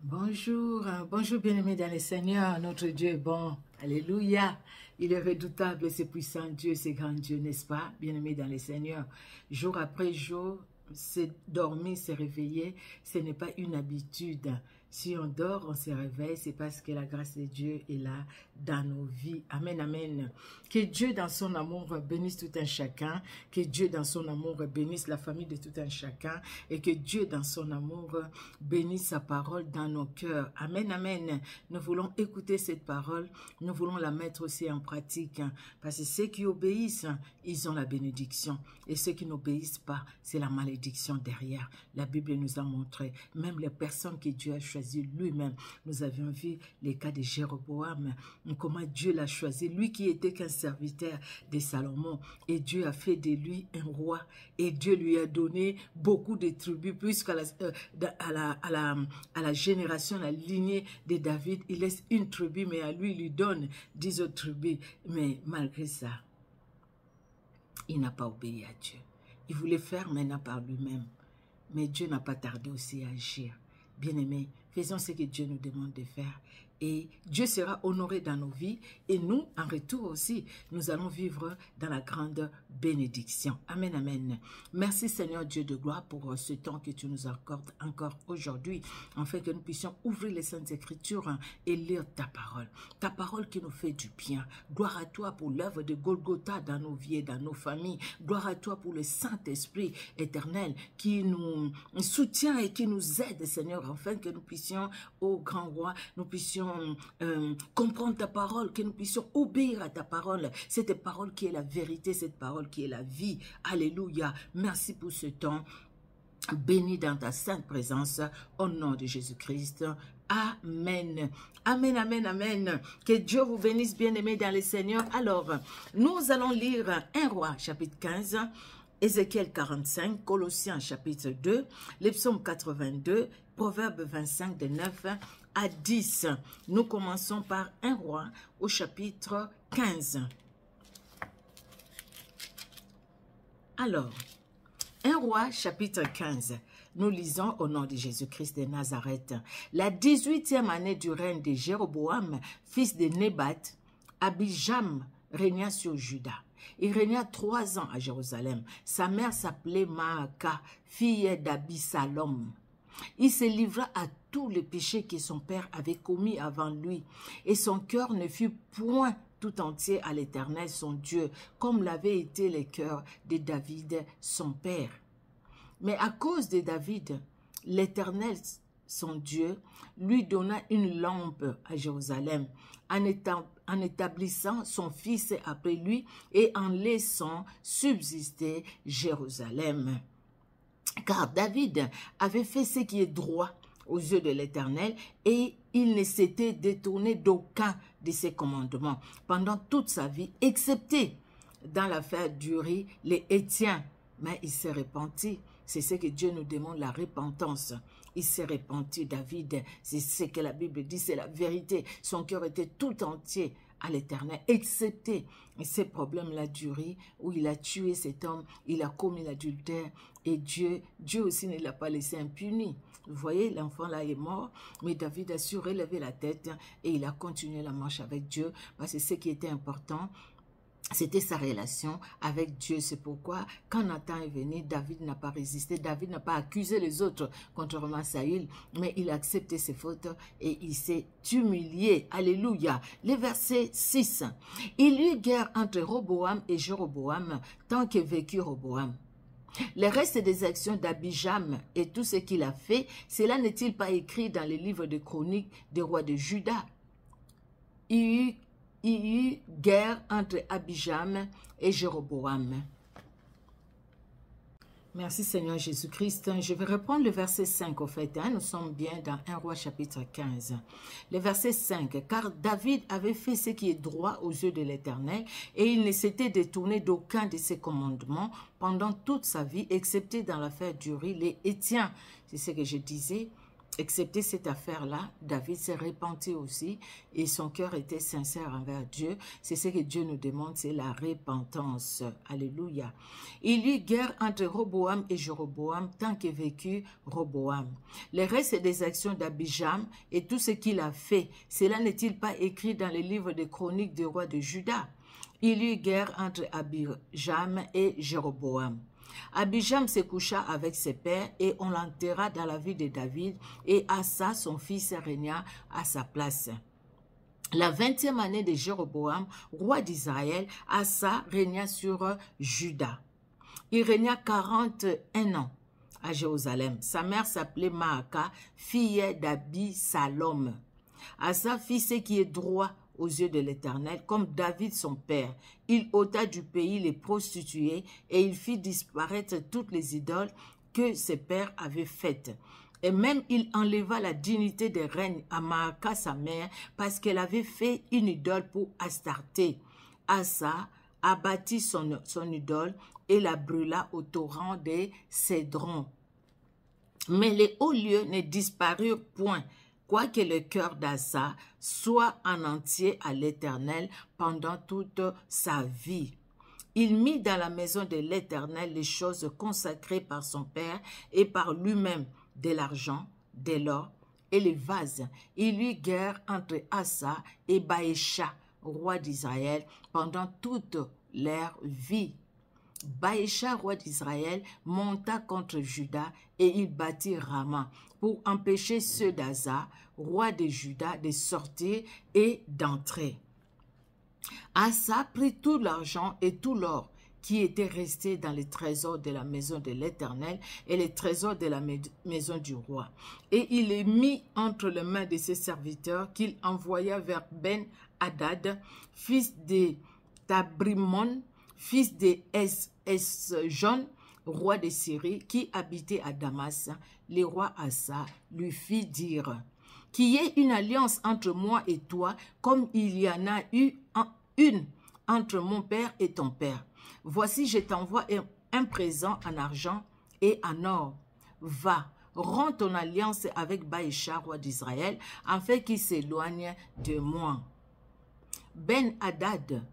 Bonjour, bonjour bien-aimés dans le Seigneur, notre Dieu est bon, alléluia, il est redoutable, c'est puissant Dieu, c'est grand Dieu, n'est-ce pas, bien-aimés dans le Seigneur, jour après jour, c'est dormir, se réveiller, ce n'est pas une habitude. Si on dort, on se réveille, c'est parce que la grâce de Dieu est là dans nos vies. Amen, amen. Que Dieu dans son amour bénisse tout un chacun, que Dieu dans son amour bénisse la famille de tout un chacun et que Dieu dans son amour bénisse sa parole dans nos cœurs. Amen, amen. Nous voulons écouter cette parole, nous voulons la mettre aussi en pratique parce que ceux qui obéissent, ils ont la bénédiction et ceux qui n'obéissent pas, c'est la malédiction derrière. La Bible nous a montré, même les personnes que Dieu a choisies lui-même. Nous avions vu les cas de Jéroboam, comment Dieu l'a choisi, lui qui était qu'un serviteur de Salomon, et Dieu a fait de lui un roi, et Dieu lui a donné beaucoup de tribus, puisqu'à la génération, la lignée de David, il laisse une tribu, mais à lui, il lui donne 10 autres tribus. Mais malgré ça, il n'a pas obéi à Dieu. Il voulait faire maintenant par lui-même. Mais Dieu n'a pas tardé aussi à agir. Bien-aimés, faisons ce que Dieu nous demande de faire. Et Dieu sera honoré dans nos vies. Et nous, en retour aussi, nous allons vivre dans la grande bénédiction. Amen, amen. Merci Seigneur Dieu de gloire pour ce temps que tu nous accordes encore aujourd'hui, afin que nous puissions ouvrir les Saintes Écritures et lire ta parole. Ta parole qui nous fait du bien. Gloire à toi pour l'œuvre de Golgotha dans nos vies et dans nos familles. Gloire à toi pour le Saint-Esprit éternel qui nous soutient et qui nous aide, Seigneur, afin que nous puissions, ô grand roi, nous puissions comprendre ta parole, que nous puissions obéir à ta parole. Cette parole qui est la vérité, cette parole qui est la vie. Alléluia. Merci pour ce temps. Béni dans ta sainte présence, au nom de Jésus-Christ. Amen. Amen, amen, amen. Que Dieu vous bénisse, bien-aimés dans le Seigneur. Alors, nous allons lire 1 Roi, chapitre 15, Ézéchiel 45, Colossiens, chapitre 2, les psaumes 82, Proverbes 25, de 9 à 10. Nous commençons par 1 Roi, au chapitre 15. Alors, 1 Roi, chapitre 15, nous lisons au nom de Jésus-Christ de Nazareth. La 18e année du règne de Jéroboam, fils de Nébat, Abijam régna sur Juda. Il régna 3 ans à Jérusalem. Sa mère s'appelait Maaka, fille d'Abisalom. Il se livra à tous les péchés que son père avait commis avant lui, et son cœur ne fut point tout entier à l'Éternel son Dieu, comme l'avait été le cœur de David son père. Mais à cause de David, l'Éternel son Dieu lui donna une lampe à Jérusalem, en établissant son fils après lui et en laissant subsister Jérusalem. Car David avait fait ce qui est droit aux yeux de l'Éternel et il ne s'était détourné d'aucun de ses commandements pendant toute sa vie, excepté dans l'affaire d'Uri, les Hétiens. Mais il s'est repenti. C'est ce que Dieu nous demande, la repentance. Il s'est repenti, David. C'est ce que la Bible dit, c'est la vérité. Son cœur était tout entier à l'Éternel, excepté ces problèmes-là d'Uri, où il a tué cet homme, il a commis l'adultère, et Dieu aussi ne l'a pas laissé impuni. Vous voyez, l'enfant là est mort, mais David a su relever la tête, et il a continué la marche avec Dieu, parce que ce qui était important, c'était sa relation avec Dieu. C'est pourquoi, quand Nathan est venu, David n'a pas résisté. David n'a pas accusé les autres, contrairement à Saül, mais il a accepté ses fautes et il s'est humilié. Alléluia. Les versets 6. Il y eut guerre entre Roboam et Jéroboam, tant que vécut Roboam. Le reste des actions d'Abijam et tout ce qu'il a fait, cela n'est-il pas écrit dans les livres de chroniques des rois de Juda? Il y eut guerre entre Abijam et Jéroboam. Merci Seigneur Jésus-Christ. Je vais reprendre le verset 5 au fait. Nous sommes bien dans 1 Roi chapitre 15. Le verset 5. Car David avait fait ce qui est droit aux yeux de l'Éternel et il ne s'était détourné d'aucun de ses commandements pendant toute sa vie, excepté dans l'affaire d'Uri, les Hétiens. C'est ce que je disais. Excepté cette affaire-là, David s'est repenti aussi et son cœur était sincère envers Dieu. C'est ce que Dieu nous demande, c'est la repentance. Alléluia. Il y eut guerre entre Roboam et Jéroboam tant que vécut Roboam. Les restes des actions d'Abijam et tout ce qu'il a fait, cela n'est-il pas écrit dans les livres des chroniques des rois de Juda? Il y eut guerre entre Abijam et Jéroboam. Abijam se coucha avec ses pères et on l'enterra dans la ville de David et Asa, son fils, régna à sa place. La 20e année de Jéroboam, roi d'Israël, Asa régna sur Juda. Il régna 41 ans à Jérusalem. Sa mère s'appelait Maaka, fille d'Abisalom. Asa fit ce qui est droit aux yeux de l'Éternel, comme David son père. Il ôta du pays les prostituées et il fit disparaître toutes les idoles que ses pères avaient faites. Et même il enleva la dignité de reine à Maaka sa mère parce qu'elle avait fait une idole pour Astarté. Asa abattit son idole et la brûla au torrent des Cédrons. Mais les hauts lieux ne disparurent point, quoique le cœur d'Asa soit en entier à l'Éternel pendant toute sa vie. Il mit dans la maison de l'Éternel les choses consacrées par son père et par lui-même, de l'argent, de l'or et les vases. Il eut guerre entre Asa et Baécha, roi d'Israël, pendant toute leur vie. Baécha, roi d'Israël, monta contre Juda et il bâtit Rama pour empêcher ceux d'Asa, roi de Juda, de sortir et d'entrer. Asa prit tout l'argent et tout l'or qui était resté dans les trésors de la maison de l'Éternel et les trésors de la maison du roi. Et il les mit entre les mains de ses serviteurs qu'il envoya vers Ben-Hadad, fils de Tabrimon, fils de Esjon, roi de Syrie, qui habitait à Damas. Le roi Asa lui fit dire: qu'il y ait une alliance entre moi et toi, comme il y en a eu une entre mon père et ton père. Voici, je t'envoie un présent en argent et en or. Va, romps ton alliance avec Baécha, roi d'Israël, afin qu'il s'éloigne de moi. Ben-Hadad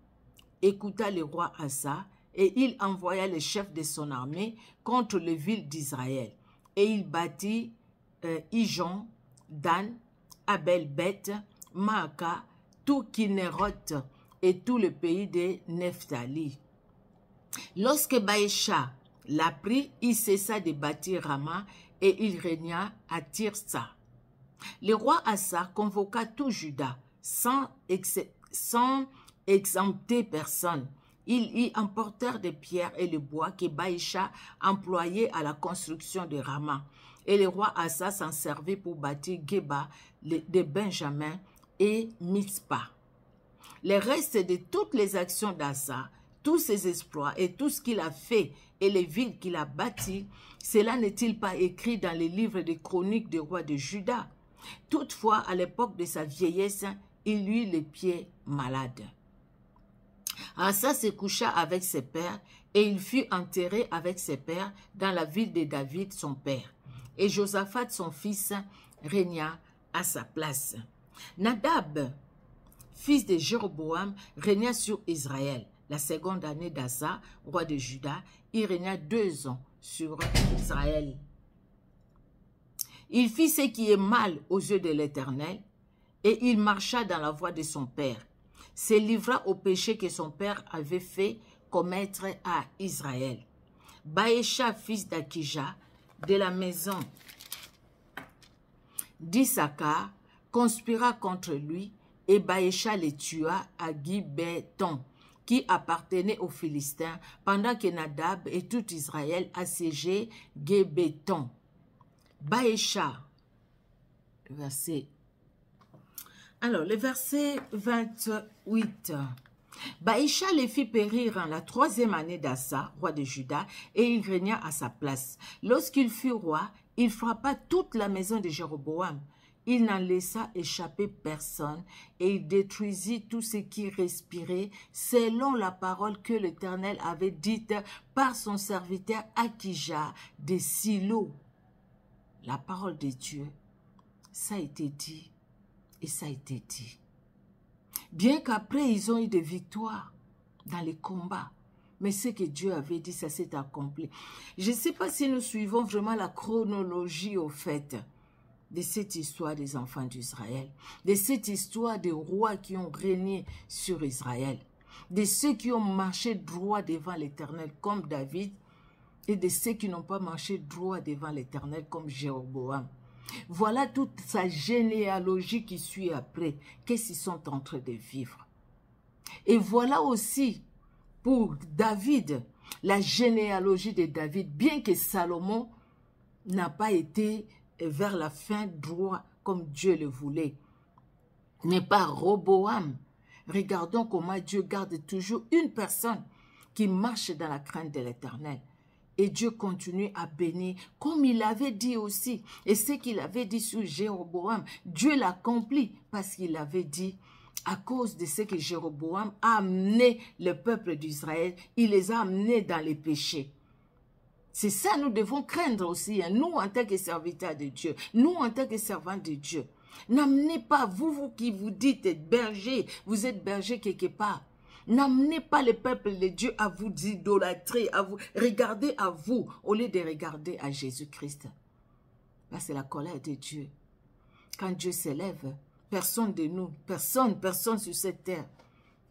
écouta le roi Asa, et il envoya les chefs de son armée contre les villes d'Israël. Et il bâtit Ijon, Dan, Abel-Beth, Maaka, tout Kinnéroth et tout le pays de Nephtali. Lorsque Baécha l'apprit, il cessa de bâtir Rama et il régna à Tirsa. Le roi Asa convoqua tout Juda sans exempter personne. Ils y emportèrent des pierres et le bois que Baécha employait à la construction de Rama. Et le roi Asa s'en servit pour bâtir Geba de Benjamin et Mitzpah. Les restes de toutes les actions d'Asa, tous ses exploits et tout ce qu'il a fait et les villes qu'il a bâties, cela n'est-il pas écrit dans les livres des chroniques des rois de Juda? Toutefois, à l'époque de sa vieillesse, il eut les pieds malades. Asa se coucha avec ses pères et il fut enterré avec ses pères dans la ville de David, son père. Et Josaphat, son fils, régna à sa place. Nadab, fils de Jéroboam, régna sur Israël. La seconde année d'Asa, roi de Juda, il régna 2 ans sur Israël. Il fit ce qui est mal aux yeux de l'Éternel et il marcha dans la voie de son père. Se livra au péché que son père avait fait commettre à Israël. Baécha, fils d'Akija, de la maison d'Issachar, conspira contre lui et Baécha le tua à Gibéton, qui appartenait aux Philistins, pendant que Nadab et tout Israël assiégeaient Gibéton. Baécha, le verset 28. Baécha les fit périr en la 3e année d'Asa, roi de Juda, et il régna à sa place. Lorsqu'il fut roi, il frappa toute la maison de Jéroboam. Il n'en laissa échapper personne, et il détruisit tout ce qui respirait, selon la parole que l'Éternel avait dite par son serviteur Akija de Silo. La parole de Dieu ça a été dit et ça a été dit. Bien qu'après, ils ont eu des victoires dans les combats. Mais ce que Dieu avait dit, ça s'est accompli. Je ne sais pas si nous suivons vraiment la chronologie au fait de cette histoire des enfants d'Israël, de cette histoire des rois qui ont régné sur Israël, de ceux qui ont marché droit devant l'Éternel comme David et de ceux qui n'ont pas marché droit devant l'Éternel comme Jéroboam. Voilà toute sa généalogie qui suit après, qu'est-ce qu'ils sont en train de vivre. Et voilà aussi pour David, la généalogie de David, bien que Salomon n'a pas été vers la fin droit comme Dieu le voulait. Mais par Roboam, regardons comment Dieu garde toujours une personne qui marche dans la crainte de l'Éternel. Et Dieu continue à bénir, comme il avait dit aussi. Et ce qu'il avait dit sur Jéroboam, Dieu l'accomplit parce qu'il avait dit, à cause de ce que Jéroboam a amené le peuple d'Israël, il les a amenés dans les péchés. C'est ça, nous devons craindre aussi, hein, nous en tant que serviteurs de Dieu, nous en tant que servants de Dieu. N'amenez pas, vous qui vous dites être berger, vous êtes berger quelque part. N'amenez pas le peuple de Dieu à vous idolâtrer, à vous regarder à vous, au lieu de regarder à Jésus-Christ. C'est la colère de Dieu. Quand Dieu s'élève, personne de nous, personne sur cette terre,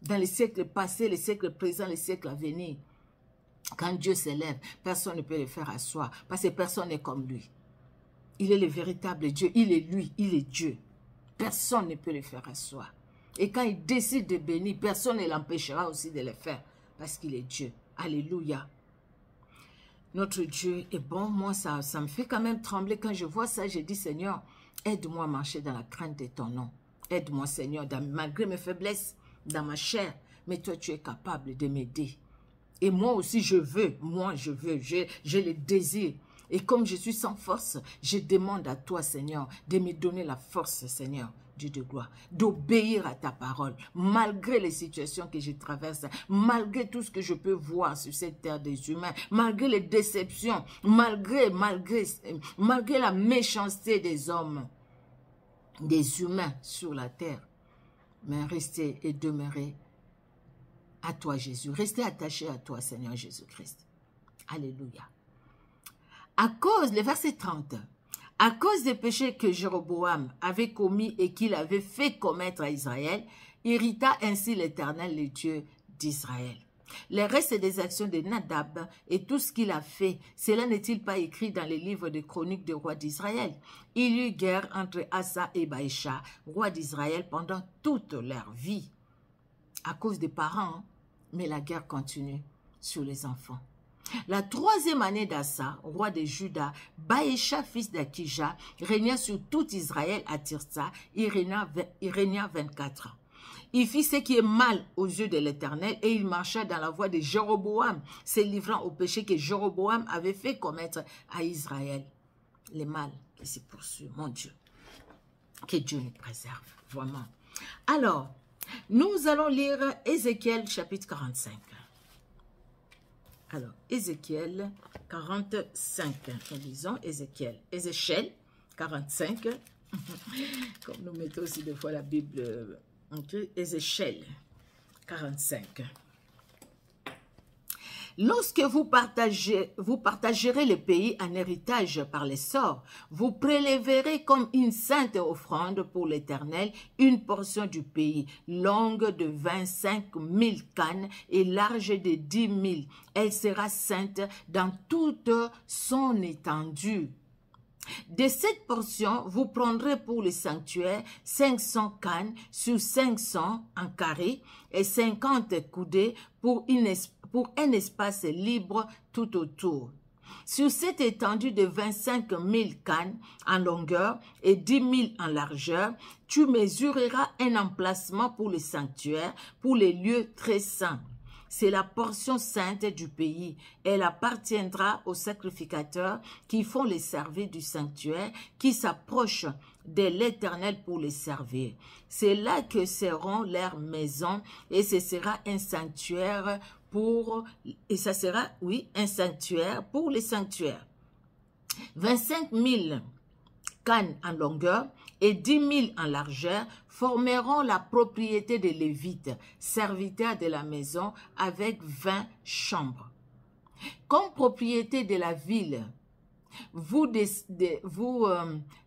dans les siècles passés, les siècles présents, les siècles à venir, quand Dieu s'élève, personne ne peut le faire asseoir, parce que personne n'est comme lui. Il est le véritable Dieu, il est lui, il est Dieu. Personne ne peut le faire asseoir. Et quand il décide de bénir, personne ne l'empêchera aussi de le faire, parce qu'il est Dieu. Alléluia. Notre Dieu est bon. Moi, ça me fait quand même trembler. Quand je vois ça, je dis, Seigneur, aide-moi à marcher dans la crainte de ton nom. Aide-moi, Seigneur, malgré mes faiblesses, dans ma chair. Mais toi, tu es capable de m'aider. Et moi aussi, je veux, j'ai le désir. Et comme je suis sans force, je demande à toi, Seigneur, de me donner la force, Seigneur, Dieu de gloire, d'obéir à ta parole, malgré les situations que je traverse, malgré tout ce que je peux voir sur cette terre des humains, malgré les déceptions, malgré la méchanceté des hommes, des humains sur la terre. Mais restez et demeurez à toi, Jésus. Restez attachés à toi, Seigneur Jésus-Christ. Alléluia. À cause, le verset 30, à cause des péchés que Jéroboam avait commis et qu'il avait fait commettre à Israël, irrita ainsi l'Éternel, le Dieu d'Israël. Le reste des actions de Nadab et tout ce qu'il a fait, cela n'est-il pas écrit dans les livres de chroniques des rois d'Israël? Il y eut guerre entre Asa et Baïcha, roi d'Israël, pendant toute leur vie. À cause des parents, mais la guerre continue sur les enfants. La troisième année d'Asa, roi de Juda, Baïcha, fils d'Akija, régna sur tout Israël à Tirsa. Il régna 24 ans. Il fit ce qui est mal aux yeux de l'Éternel et il marcha dans la voie de Jéroboam, se livrant au péché que Jéroboam avait fait commettre à Israël. Le mal qui se poursuit, mon Dieu. Que Dieu nous préserve, vraiment. Alors, nous allons lire Ézéchiel chapitre 45. Alors, Ézéchiel 45. Nous lisons Ézéchiel 45. Comme nous mettons aussi des fois la Bible, Ézéchiel 45. Lorsque vous partagerez le pays en héritage par les sorts, vous prélèverez comme une sainte offrande pour l'Éternel une portion du pays, longue de 25 000 cannes et large de 10 000. Elle sera sainte dans toute son étendue. De cette portion, vous prendrez pour le sanctuaire 500 cannes sur 500 en carré et 50 coudées pour un espace libre tout autour. Sur cette étendue de 25 000 cannes en longueur et 10 000 en largeur, tu mesureras un emplacement pour le sanctuaire, pour les lieux très saints. C'est la portion sainte du pays. Elle appartiendra aux sacrificateurs qui font les services du sanctuaire, qui s'approchent de l'Éternel pour les servir. C'est là que seront leurs maisons et ce sera un sanctuaire un sanctuaire pour les sanctuaires. 25 000 cannes en longueur et 10 000 en largeur formeront la propriété des Lévites, serviteurs de la maison, avec 20 chambres. Comme propriété de la ville, vous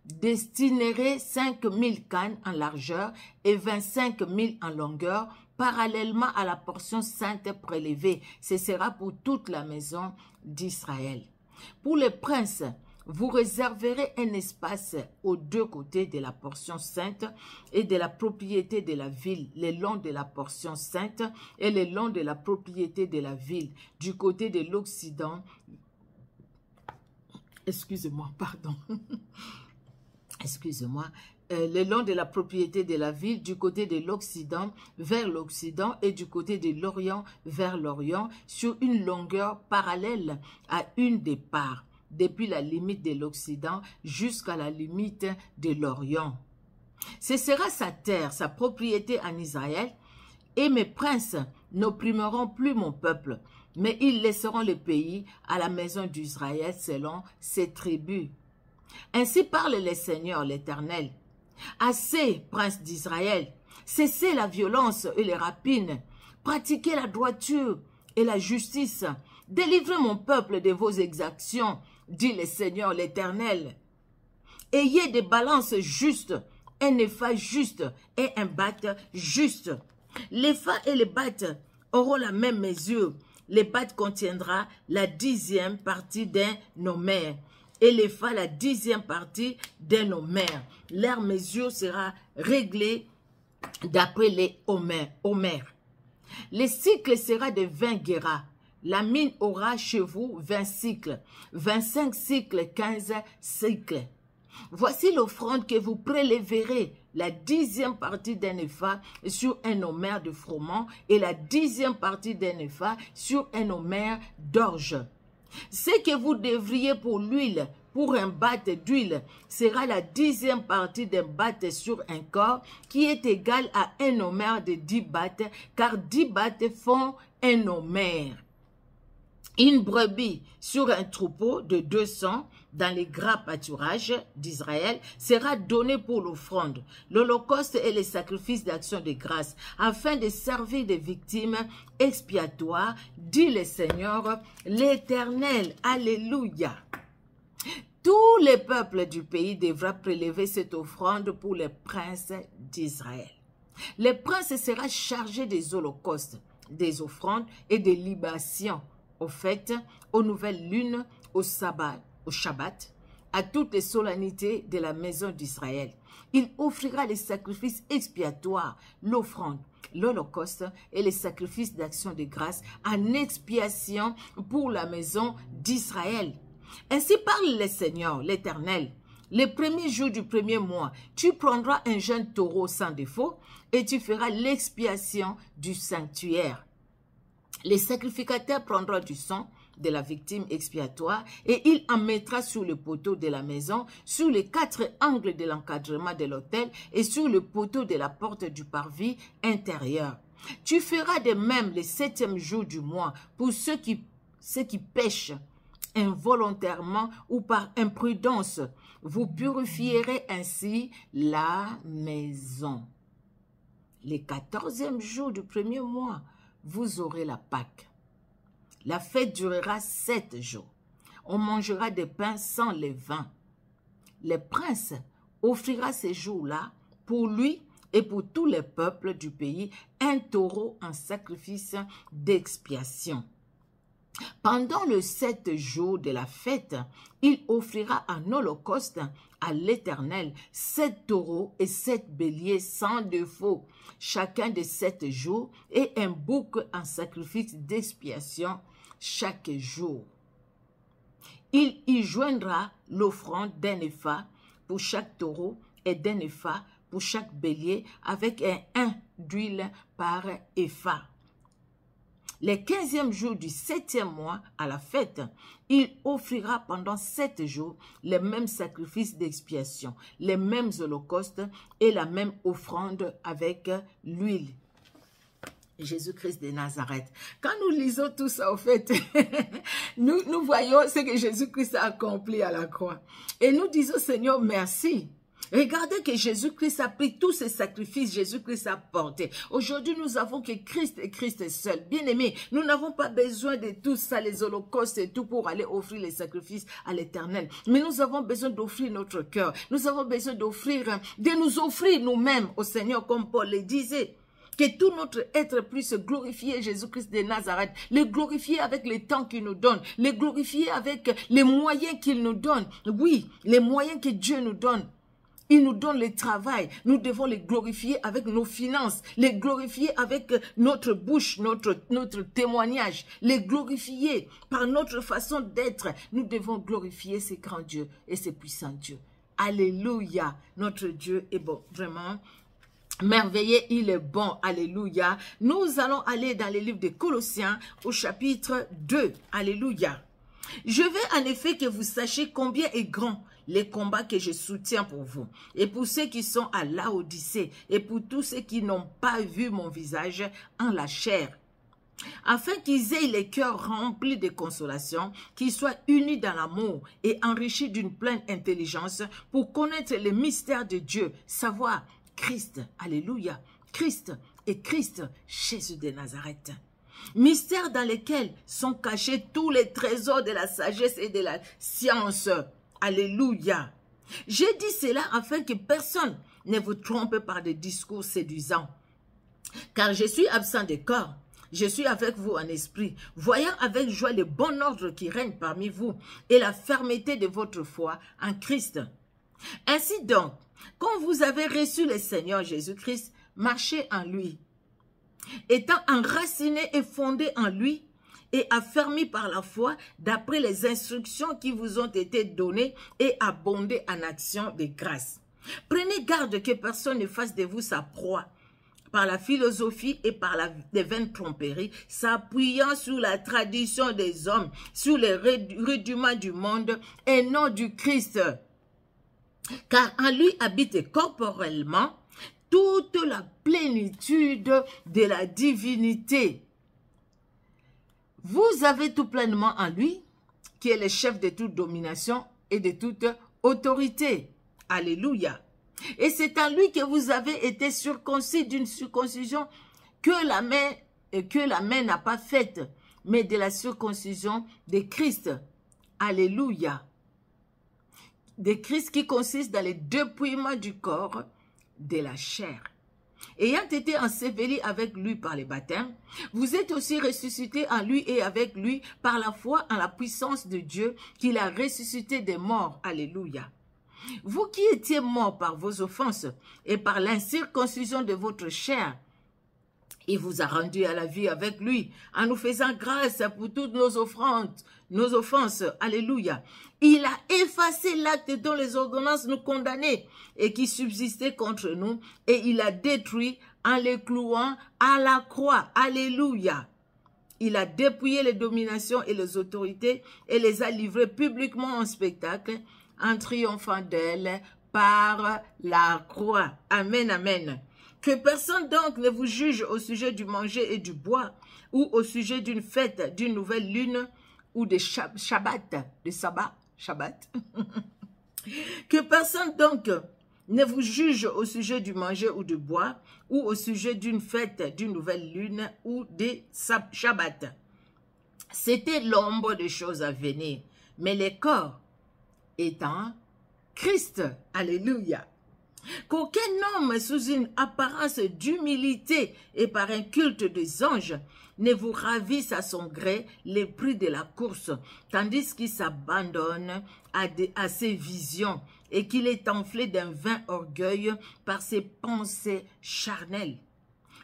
destinerez 5 000 cannes en largeur et 25 000 en longueur, parallèlement à la portion sainte prélevée. Ce sera pour toute la maison d'Israël. Pour les princes, vous réserverez un espace aux deux côtés de la portion sainte et de la propriété de la ville, le long de la portion sainte et le long de la propriété de la ville, du côté de l'Occident. Excusez-moi, pardon. Excusez-moi. Le long de la propriété de la ville, du côté de l'Occident vers l'Occident et du côté de l'Orient vers l'Orient, sur une longueur parallèle à une des parts, depuis la limite de l'Occident jusqu'à la limite de l'Orient. Ce sera sa terre, sa propriété en Israël, et mes princes n'opprimeront plus mon peuple, mais ils laisseront le pays à la maison d'Israël selon ses tribus. Ainsi parle le Seigneur, l'Éternel. Assez, princes d'Israël, cessez la violence et les rapines, pratiquez la droiture et la justice, délivrez mon peuple de vos exactions, dit le Seigneur, l'Éternel. Ayez des balances justes, un épha juste et un batte juste. L'épha et le batte auront la même mesure. Le batte contiendra la 10e partie d'un homère et l'épha la 10e partie d'un homère. Leur mesure sera réglée d'après les homères. Le cycle sera de 20 guéras. La mine aura chez vous 20 cycles, 25 cycles, 15 cycles. Voici l'offrande que vous préleverez, la 10e partie d'un épha sur un homère de froment et la 10e partie d'un épha sur un homère d'orge. Ce que vous devriez pour l'huile, pour un batte d'huile, sera la 10e partie d'un batte sur un corps qui est égal à un homère de 10 battes, car 10 battes font un homère. Une brebis sur un troupeau de 200 dans les gras pâturages d'Israël sera donnée pour l'offrande, l'holocauste et les sacrifices d'action de grâce, afin de servir de victimes expiatoires, dit le Seigneur, l'Éternel. Alléluia. Tous les peuples du pays devront prélever cette offrande pour les princes d'Israël. Le prince sera chargé des holocaustes, des offrandes et des libations, aux fêtes, aux nouvelles lunes, au sabbat, au Shabbat, à toutes les solennités de la maison d'Israël. Il offrira les sacrifices expiatoires, l'offrande, l'holocauste et les sacrifices d'action de grâce en expiation pour la maison d'Israël. Ainsi parle le Seigneur, l'Éternel. Le premier jour du premier mois, tu prendras un jeune taureau sans défaut et tu feras l'expiation du sanctuaire. Les sacrificateurs prendront du sang de la victime expiatoire et il en mettra sur le poteau de la maison, sur les 4 angles de l'encadrement de l'autel et sur le poteau de la porte du parvis intérieur. Tu feras de même le 7e jour du mois pour ceux qui pêchent involontairement ou par imprudence. Vous purifierez ainsi la maison. Le 14e jour du premier mois, vous aurez la Pâque. La fête durera 7 jours. On mangera des pains sans levain. Le prince offrira ces jours-là pour lui et pour tous les peuples du pays un taureau en sacrifice d'expiation. Pendant le 7 jours de la fête, il offrira un holocauste à l'Éternel 7 taureaux et 7 béliers sans défaut, chacun de 7 jours, et un bouc en sacrifice d'expiation chaque jour. Il y joindra l'offrande d'un épha pour chaque taureau et d'un épha pour chaque bélier avec un d'huile par épha. Le 15e jour du 7e mois à la fête, il offrira pendant 7 jours les mêmes sacrifices d'expiation, les mêmes holocaustes et la même offrande avec l'huile. Jésus-Christ de Nazareth. Quand nous lisons tout ça, au fait, nous voyons ce que Jésus-Christ a accompli à la croix. Et nous disons, Seigneur, merci. Regardez que Jésus-Christ a pris tous ces sacrifices, Jésus-Christ a porté. Aujourd'hui, nous avons que Christ et Christ seul. Bien-aimés, nous n'avons pas besoin de tout ça, les holocaustes et tout pour aller offrir les sacrifices à l'Éternel. Mais nous avons besoin d'offrir notre cœur. Nous avons besoin de nous offrir nous-mêmes au Seigneur, comme Paul le disait. Que tout notre être puisse glorifier Jésus-Christ de Nazareth, le glorifier avec le temps qu'il nous donne, le glorifier avec les moyens qu'il nous donne. Oui, les moyens que Dieu nous donne. Il nous donne le travail. Nous devons les glorifier avec nos finances, les glorifier avec notre bouche, notre témoignage, les glorifier par notre façon d'être. Nous devons glorifier ces grands dieux et ces puissants dieux. Alléluia. Notre Dieu est bon, vraiment. Merveilleux, il est bon. Alléluia. Nous allons aller dans le livre de Colossiens au chapitre 2. Alléluia. Je veux en effet que vous sachiez combien est grand les combats que je soutiens pour vous, et pour ceux qui sont à Laodicée, et pour tous ceux qui n'ont pas vu mon visage en la chair, afin qu'ils aient les cœurs remplis de consolation, qu'ils soient unis dans l'amour et enrichis d'une pleine intelligence pour connaître les mystères de Dieu, savoir Christ, alléluia, Christ et Christ, Jésus de Nazareth. Mystères dans lesquels sont cachés tous les trésors de la sagesse et de la science. Alléluia. J'ai dit cela afin que personne ne vous trompe par des discours séduisants. Car je suis absent de corps, je suis avec vous en esprit, voyant avec joie le bon ordre qui règne parmi vous et la fermeté de votre foi en Christ. Ainsi donc, quand vous avez reçu le Seigneur Jésus-Christ, marchez en lui. Étant enraciné et fondé en lui et affermi par la foi d'après les instructions qui vous ont été données et abondez en action de grâce. Prenez garde que personne ne fasse de vous sa proie par la philosophie et par les vaines tromperies, s'appuyant sur la tradition des hommes, sur les rudiments du monde et non du Christ. Car en lui habite corporellement toute la plénitude de la divinité. Vous avez tout pleinement en lui, qui est le chef de toute domination et de toute autorité. Alléluia. Et c'est en lui que vous avez été circoncis d'une circoncision que la main n'a pas faite, mais de la circoncision de Christ. Alléluia. De Christ qui consiste dans le dépouillement du corps de la chair. Ayant été ensevelis avec lui par le baptême, vous êtes aussi ressuscités en lui et avec lui par la foi en la puissance de Dieu qu'il a ressuscité des morts. Alléluia. Vous qui étiez morts par vos offenses et par l'incirconcision de votre chair, il vous a rendus à la vie avec lui, en nous faisant grâce pour toutes nos offenses. Alléluia. Il a effacé l'acte dont les ordonnances nous condamnaient et qui subsistait contre nous, et il a détruit en les clouant à la croix. Alléluia. Il a dépouillé les dominations et les autorités et les a livrées publiquement en spectacle, en triomphant d'elles par la croix. Amen, amen. Que personne donc ne vous juge au sujet du manger et du bois, ou au sujet d'une fête, d'une nouvelle lune, ou de Shabbat. Que personne donc ne vous juge au sujet du manger ou du bois, ou au sujet d'une fête, d'une nouvelle lune, ou des Shabbat. C'était l'ombre des choses à venir, mais le corps étant Christ. Alléluia. Qu'aucun homme sous une apparence d'humilité et par un culte des anges ne vous ravisse à son gré les prix de la course, tandis qu'il s'abandonne à ses visions et qu'il est enflé d'un vain orgueil par ses pensées charnelles,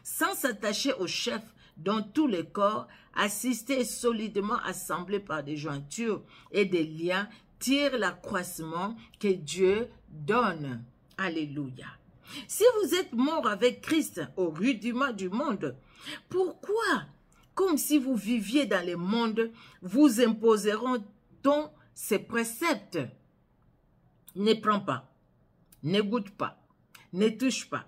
sans s'attacher au chef dont tous les corps, assistés et solidement assemblés par des jointures et des liens, tirent l'accroissement que Dieu donne. Alléluia. Si vous êtes mort avec Christ au rudiment du monde, pourquoi, comme si vous viviez dans le monde, vous imposeront-on ces préceptes? Ne prends pas, ne goûte pas, ne touche pas.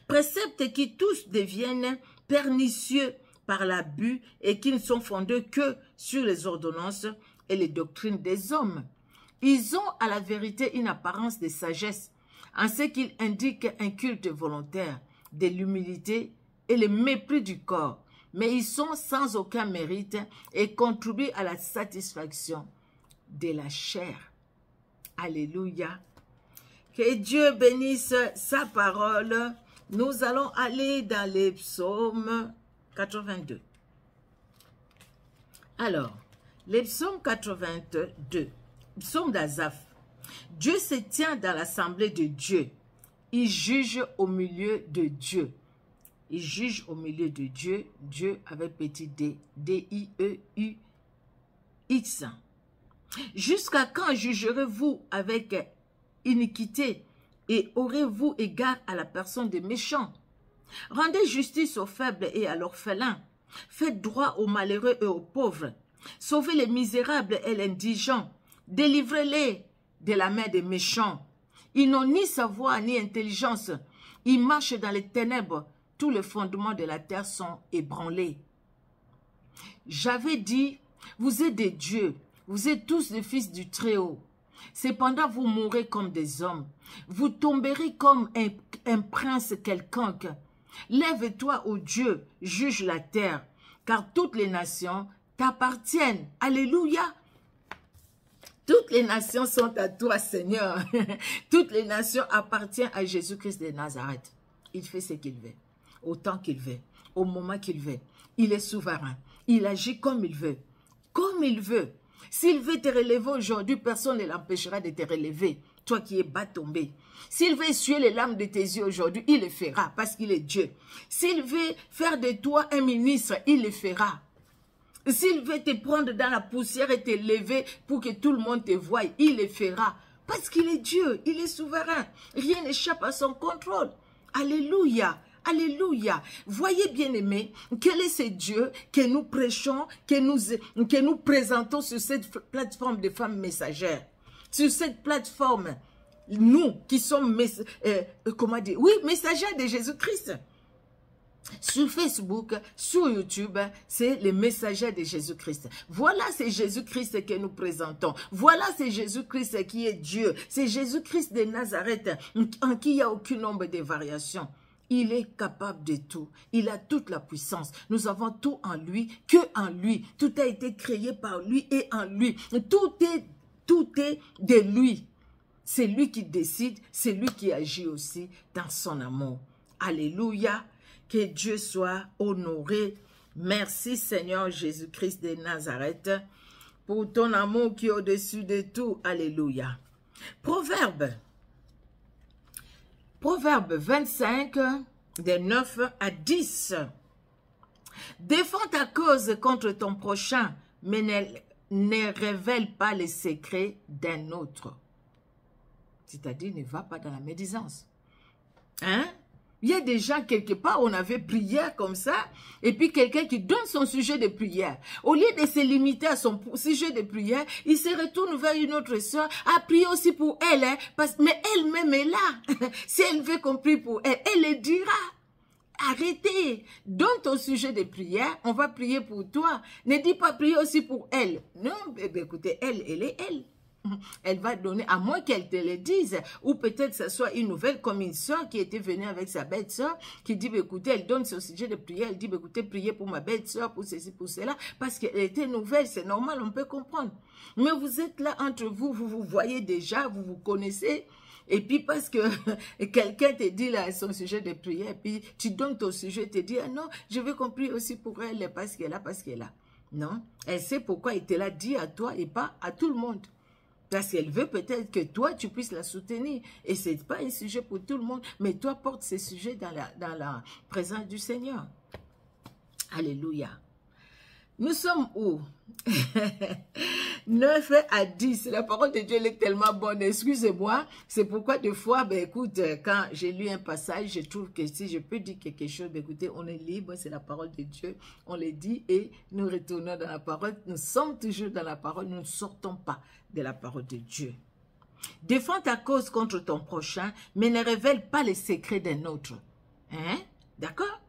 Préceptes qui tous deviennent pernicieux par l'abus et qui ne sont fondés que sur les ordonnances et les doctrines des hommes. Ils ont à la vérité une apparence de sagesse, en ce qu'ils indiquent un culte volontaire, de l'humilité et le mépris du corps, mais ils sont sans aucun mérite et contribuent à la satisfaction de la chair. Alléluia. Que Dieu bénisse sa parole. Nous allons aller dans les psaumes 82. Alors, les psaumes 82, psaume d'Asaph. Dieu se tient dans l'assemblée de Dieu. Il juge au milieu de Dieu. Il juge au milieu de Dieu, Dieu avec petit d, D-I-E-U-X. Jusqu'à quand jugerez-vous avec iniquité et aurez-vous égard à la personne des méchants? Rendez justice aux faibles et à l'orphelin. Faites droit aux malheureux et aux pauvres. Sauvez les misérables et les indigents. Délivrez-les de la main des méchants. Ils n'ont ni savoir ni intelligence. Ils marchent dans les ténèbres. Tous les fondements de la terre sont ébranlés. J'avais dit, vous êtes des dieux, vous êtes tous des fils du Très-Haut. Cependant, vous mourrez comme des hommes. Vous tomberez comme un prince quelconque. Lève-toi, ô Dieu, juge la terre, car toutes les nations t'appartiennent. Alléluia. Toutes les nations sont à toi, Seigneur. Toutes les nations appartiennent à Jésus-Christ de Nazareth. Il fait ce qu'il veut, au temps qu'il veut, au moment qu'il veut. Il est souverain. Il agit comme il veut. Comme il veut. S'il veut te relever aujourd'hui, personne ne l'empêchera de te relever. Toi qui es bas tombé. S'il veut essuyer les larmes de tes yeux aujourd'hui, il le fera parce qu'il est Dieu. S'il veut faire de toi un ministre, il le fera. S'il veut te prendre dans la poussière et te lever pour que tout le monde te voie, il le fera. Parce qu'il est Dieu, il est souverain. Rien n'échappe à son contrôle. Alléluia. Alléluia. Voyez bien aimé, quel est ce Dieu que nous prêchons, que nous présentons sur cette plateforme de femmes messagères. Sur cette plateforme, nous qui sommes, messagères de Jésus-Christ. Sur Facebook, sur YouTube, c'est les messagers de Jésus-Christ. Voilà, c'est Jésus-Christ que nous présentons. Voilà, c'est Jésus-Christ qui est Dieu. C'est Jésus-Christ de Nazareth en qui il n'y a aucun nombre de variations. Il est capable de tout. Il a toute la puissance. Nous avons tout en lui, que en lui. Tout a été créé par lui et en lui. Tout est de lui. C'est lui qui décide, c'est lui qui agit aussi dans son amour. Alléluia. Que Dieu soit honoré. Merci Seigneur Jésus-Christ de Nazareth pour ton amour qui est au-dessus de tout. Alléluia. Proverbe 25, de 9 à 10. Défends ta cause contre ton prochain, mais ne révèle pas les secrets d'un autre. C'est-à-dire, ne va pas dans la médisance. Hein? Il y a des gens, quelque part, on avait prière comme ça, et puis quelqu'un qui donne son sujet de prière. Au lieu de se limiter à son sujet de prière, il se retourne vers une autre soeur, à prier aussi pour elle, hein, mais elle-même est là. Si elle veut qu'on prie pour elle, elle le dira. Arrêtez, donne ton sujet de prière, on va prier pour toi. Ne dis pas prier aussi pour elle. Non, écoutez, elle est elle. Elle va donner, à moins qu'elle te le dise, ou peut-être que ce soit une nouvelle comme une soeur qui était venue avec sa belle soeur, qui dit, écoutez, elle donne son sujet de prière, elle dit, écoutez, priez pour ma belle soeur, pour ceci, pour cela, parce qu'elle était nouvelle, c'est normal, on peut comprendre. Mais vous êtes là entre vous, vous vous voyez déjà, vous vous connaissez, et puis parce que quelqu'un te dit là son sujet de prière, puis tu donnes ton sujet, tu te dis, ah non, je veux qu'on prie aussi pour elle, parce qu'elle a. Non, elle sait pourquoi elle te l'a dit à toi et pas à tout le monde. Parce qu'elle veut peut-être que toi, tu puisses la soutenir. Et ce n'est pas un sujet pour tout le monde, mais toi, porte ces sujets dans la présence du Seigneur. Alléluia. Nous sommes où? 9 à 10. La parole de Dieu elle est tellement bonne. Excusez-moi. C'est pourquoi des fois, écoute, quand j'ai lu un passage, je trouve que si je peux dire quelque chose, écoutez, on est libre, c'est la parole de Dieu. On le dit et nous retournons dans la parole. Nous sommes toujours dans la parole. Nous ne sortons pas de la parole de Dieu. Défends ta cause contre ton prochain, mais ne révèle pas les secrets d'un autre. Hein? D'accord?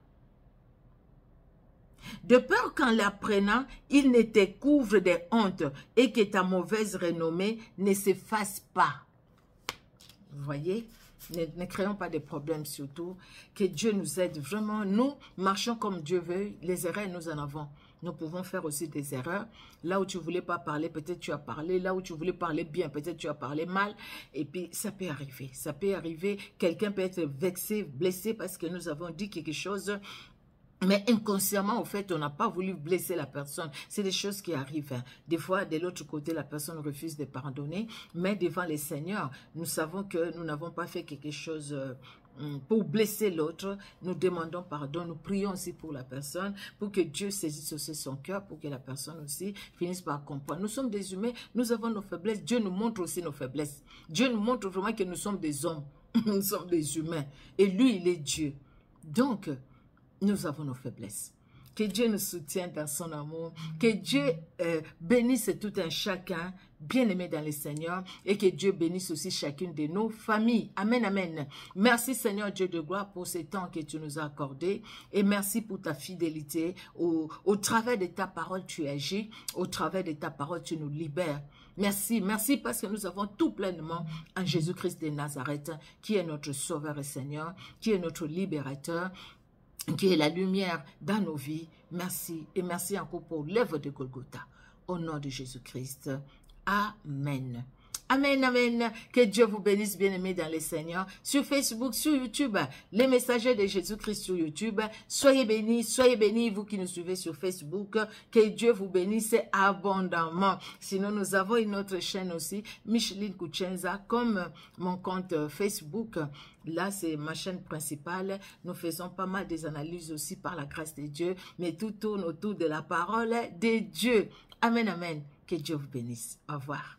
De peur qu'en l'apprenant, il ne te couvre de honte et que ta mauvaise renommée ne s'efface pas. Vous voyez? Ne créons pas de problèmes surtout. Que Dieu nous aide vraiment. Nous marchons comme Dieu veut. Les erreurs, nous en avons. Nous pouvons faire aussi des erreurs. Là où tu ne voulais pas parler, peut-être tu as parlé. Là où tu voulais parler bien, peut-être tu as parlé mal. Et puis, ça peut arriver. Ça peut arriver. Quelqu'un peut être vexé, blessé parce que nous avons dit quelque chose. Mais inconsciemment, au fait, on n'a pas voulu blesser la personne. C'est des choses qui arrivent. Hein. Des fois, de l'autre côté, la personne refuse de pardonner. Mais devant les seigneurs, nous savons que nous n'avons pas fait quelque chose pour blesser l'autre. Nous demandons pardon. Nous prions aussi pour la personne, pour que Dieu saisisse aussi son cœur, pour que la personne aussi finisse par comprendre. Nous sommes des humains, nous avons nos faiblesses. Dieu nous montre aussi nos faiblesses. Dieu nous montre vraiment que nous sommes des hommes. Nous sommes des humains. Et lui, il est Dieu. Donc, nous avons nos faiblesses. Que Dieu nous soutienne dans son amour. Que Dieu bénisse tout un chacun bien-aimé dans le Seigneur. Et que Dieu bénisse aussi chacune de nos familles. Amen, amen. Merci Seigneur Dieu de gloire pour ce temps que tu nous as accordé. Et merci pour ta fidélité. Au travers de ta parole, tu agis. Au travers de ta parole, tu nous libères. Merci, merci parce que nous avons tout pleinement en Jésus-Christ de Nazareth, qui est notre Sauveur et Seigneur, qui est notre libérateur, qui est la lumière dans nos vies. Merci et merci encore pour l'œuvre de Golgotha. Au nom de Jésus-Christ. Amen. Amen, amen. Que Dieu vous bénisse, bien-aimés dans le Seigneur. Sur Facebook, sur YouTube, les messagers de Jésus-Christ sur YouTube. Soyez bénis, vous qui nous suivez sur Facebook. Que Dieu vous bénisse abondamment. Sinon, nous avons une autre chaîne aussi, Micheline Kuchenza, comme mon compte Facebook. Là, c'est ma chaîne principale. Nous faisons pas mal des analyses aussi par la grâce de Dieu, mais tout tourne autour de la parole de Dieu. Amen, amen. Que Dieu vous bénisse. Au revoir.